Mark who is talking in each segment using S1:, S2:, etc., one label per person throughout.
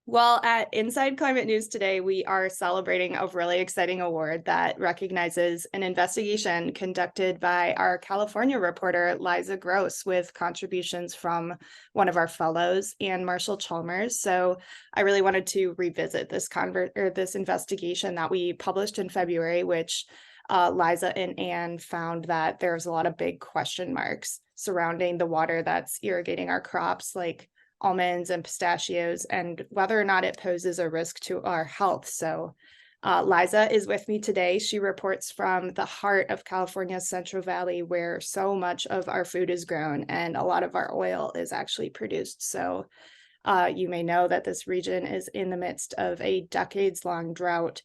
S1: Well, at Inside Climate News today, we are celebrating a really exciting award that recognizes an investigation conducted by our California reporter, Liza Gross, with contributions from one of our fellows, Anne Marshall-Chalmers. So I really wanted to revisit this investigation that we published in February, which Liza and Anne found that there's a lot of big question marks surrounding the water that's irrigating our crops, like almonds and pistachios, and whether or not it poses a risk to our health. So Liza is with me today. She reports from the heart of California's Central Valley, where so much of our food is grown and a lot of our oil is actually produced. So you may know that this region is in the midst of a decades-long drought,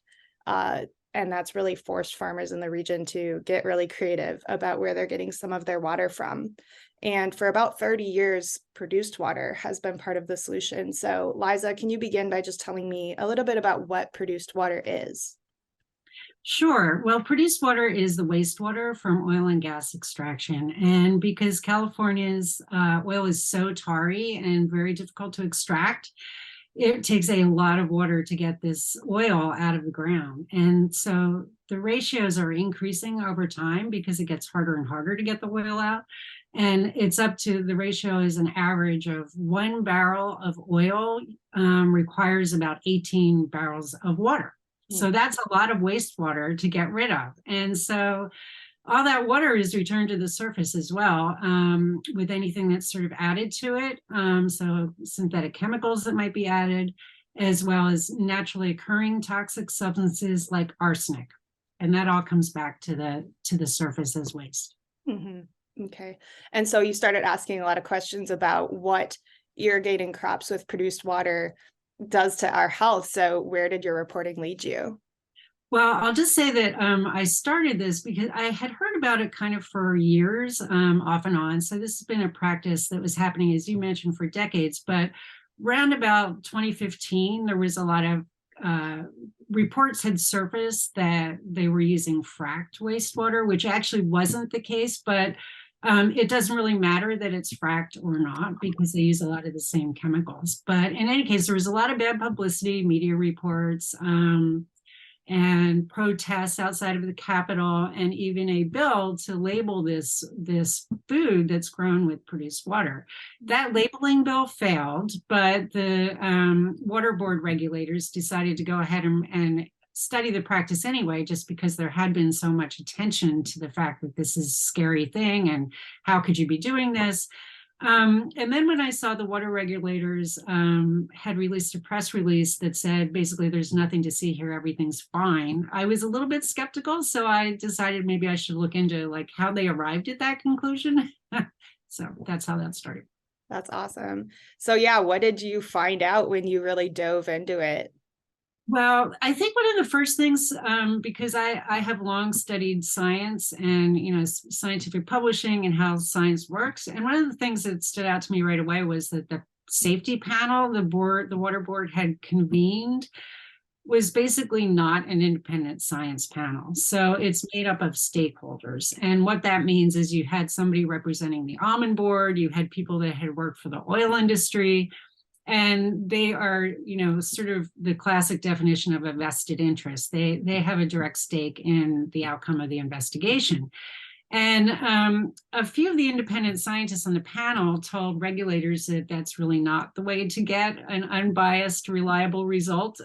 S1: and that's really forced farmers in the region to get really creative about where they're getting some of their water from. And for about 30 years, produced water has been part of the solution. So, Liza, can you begin by just telling me a little bit about what produced water is?
S2: Sure. Well, produced water is the wastewater from oil and gas extraction. And because California's oil is so tarry and very difficult to extract, it takes a lot of water to get this oil out of the ground. And so the ratios are increasing over time because it gets harder and harder to get the oil out. And it's up to the ratio is an average of 1 barrel of oil requires about 18 barrels of water. So that's a lot of wastewater to get rid of. And so all that water is returned to the surface as well, with anything that's sort of added to it. So synthetic chemicals that might be added, as well as naturally occurring toxic substances like arsenic. And that all comes back to the surface as waste.
S1: Mm-hmm. Okay. And so you started asking a lot of questions about what irrigating crops with produced water does to our health. So where did your reporting lead you?
S2: Well, I'll just say that I started this because I had heard about it kind of for years, off and on. So this has been a practice that was happening, as you mentioned, for decades. But round about 2015, there was a lot of reports had surfaced that they were using fracked wastewater, which actually wasn't the case. But it doesn't really matter that it's fracked or not because they use a lot of the same chemicals. But in any case, there was a lot of bad publicity, media reports, and protests outside of the Capitol, and even a bill to label this food that's grown with produced water. That labeling bill failed, but the water board regulators decided to go ahead and study the practice anyway, just because there had been so much attention to the fact that this is a scary thing and how could you be doing this? And then when I saw the water regulators had released a press release that said basically there's nothing to see here, everything's fine, I was a little bit skeptical. So I decided maybe I should look into like how they arrived at that conclusion. So that's how that started.
S1: That's awesome. So yeah, what did you find out when you really dove into it?
S2: Well, I think one of the first things, because I have long studied science and scientific publishing and how science works, and one of the things that stood out to me right away was that the safety panel the water board had convened was basically not an independent science panel. So it's made up of stakeholders. And what that means is you had somebody representing the almond board, you had people that had worked for the oil industry, and they are, sort of the classic definition of a vested interest. They have a direct stake in the outcome of the investigation. And a few of the independent scientists on the panel told regulators that that's really not the way to get an unbiased, reliable result.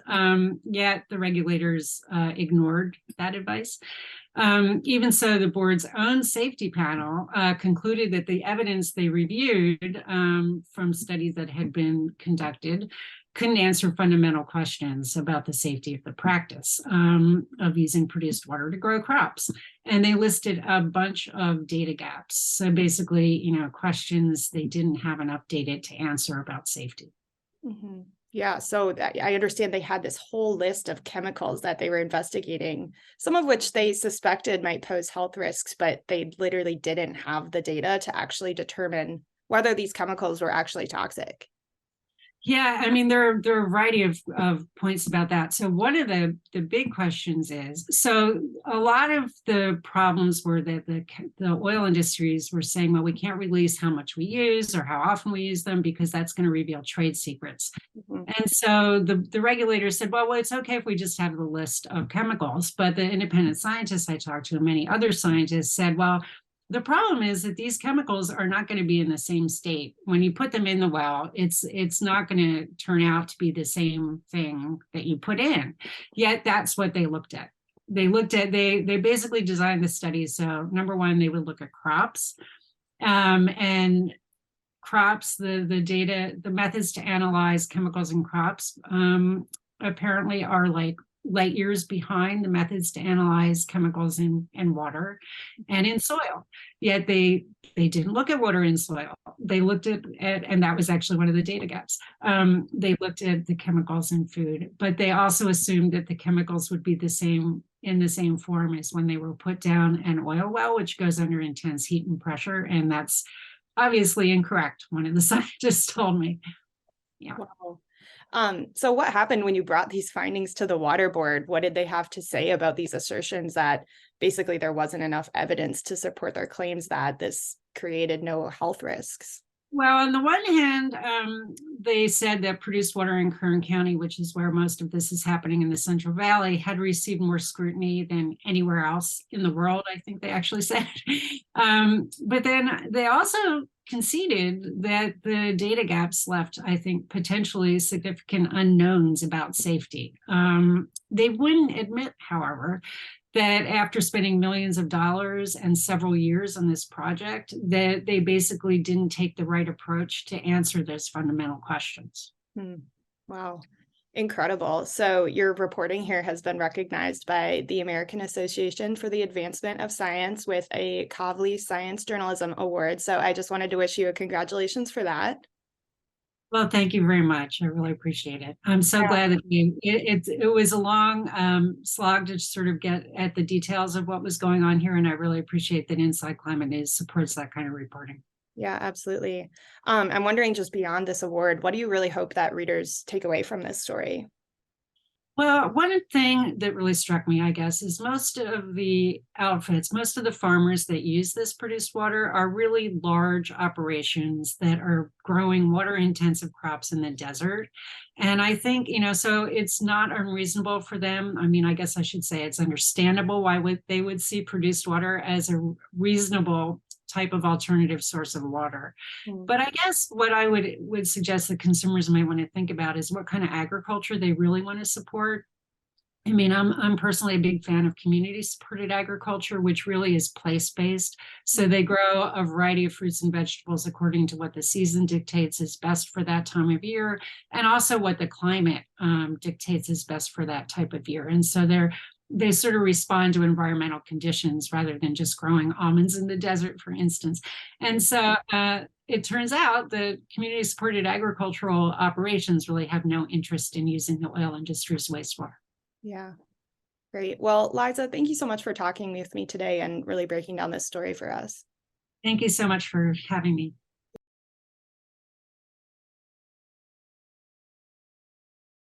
S2: Yet the regulators ignored that advice. Even so, the board's own safety panel concluded that the evidence they reviewed from studies that had been conducted couldn't answer fundamental questions about the safety of the practice of using produced water to grow crops. And they listed a bunch of data gaps. So basically, questions they didn't have enough data to answer about safety.
S1: Mm-hmm. Yeah, so I understand they had this whole list of chemicals that they were investigating, some of which they suspected might pose health risks, but they literally didn't have the data to actually determine whether these chemicals were actually toxic.
S2: Yeah, I mean, there are a variety of points about that. So one of the big questions is, so a lot of the problems were that the oil industries were saying, well, we can't release how much we use or how often we use them because that's going to reveal trade secrets.
S1: Mhm.
S2: And so the regulators said, well, it's okay if we just have the list of chemicals. But the independent scientists I talked to and many other scientists said, well, the problem is that these chemicals are not going to be in the same state. When you put them in the well, it's not going to turn out to be the same thing that you put in. Yet that's what they looked at. They basically designed the study. So number one, they would look at crops, and crops, the data, the methods to analyze chemicals in crops apparently are like light years behind the methods to analyze chemicals in water and in soil. Yet they didn't look at water and soil. They looked at and that was actually one of the data gaps. They looked at the chemicals in food, but they also assumed that the chemicals would be the same in the same form as when they were put down an oil well, which goes under intense heat and pressure. And that's obviously incorrect, one of the scientists told me. Yeah.
S1: Wow. So what happened when you brought these findings to the water board? What did they have to say about these assertions that basically there wasn't enough evidence to support their claims that this created no health risks?
S2: Well, on the one hand, they said that produced water in Kern County, which is where most of this is happening in the Central Valley, had received more scrutiny than anywhere else in the world, I think they actually said. But then they also conceded that the data gaps left, I think, potentially significant unknowns about safety. They wouldn't admit, however, that after spending millions of dollars and several years on this project, that they basically didn't take the right approach to answer those fundamental questions.
S1: Wow. Incredible. So your reporting here has been recognized by the American Association for the Advancement of Science with a Kavli Science Journalism Award. So I just wanted to wish you a congratulations for that.
S2: Well, thank you very much. I really appreciate it. I'm so glad that it was a long slog to sort of get at the details of what was going on here. And I really appreciate that Inside Climate News supports that kind of reporting.
S1: Yeah, absolutely. I'm wondering, just beyond this award, what do you really hope that readers take away from this story?
S2: Well, one thing that really struck me, I guess, is most of the outfits, most of the farmers that use this produced water are really large operations that are growing water intensive crops in the desert. And I think, so it's not unreasonable for them. I mean, I guess I should say it's understandable why they would see produced water as a reasonable type of alternative source of water. But I guess what I would suggest that consumers might want to think about is what kind of agriculture they really want to support. I mean, I'm personally a big fan of community supported agriculture, which really is place-based. So they grow a variety of fruits and vegetables according to what the season dictates is best for that time of year, and also what the climate dictates is best for that type of year. And so they sort of respond to environmental conditions rather than just growing almonds in the desert, for instance. And so it turns out that community supported agricultural operations really have no interest in using the oil industry's wastewater.
S1: Yeah, great. Well, Liza, thank you so much for talking with me today and really breaking down this story for us.
S2: Thank you so much for having me.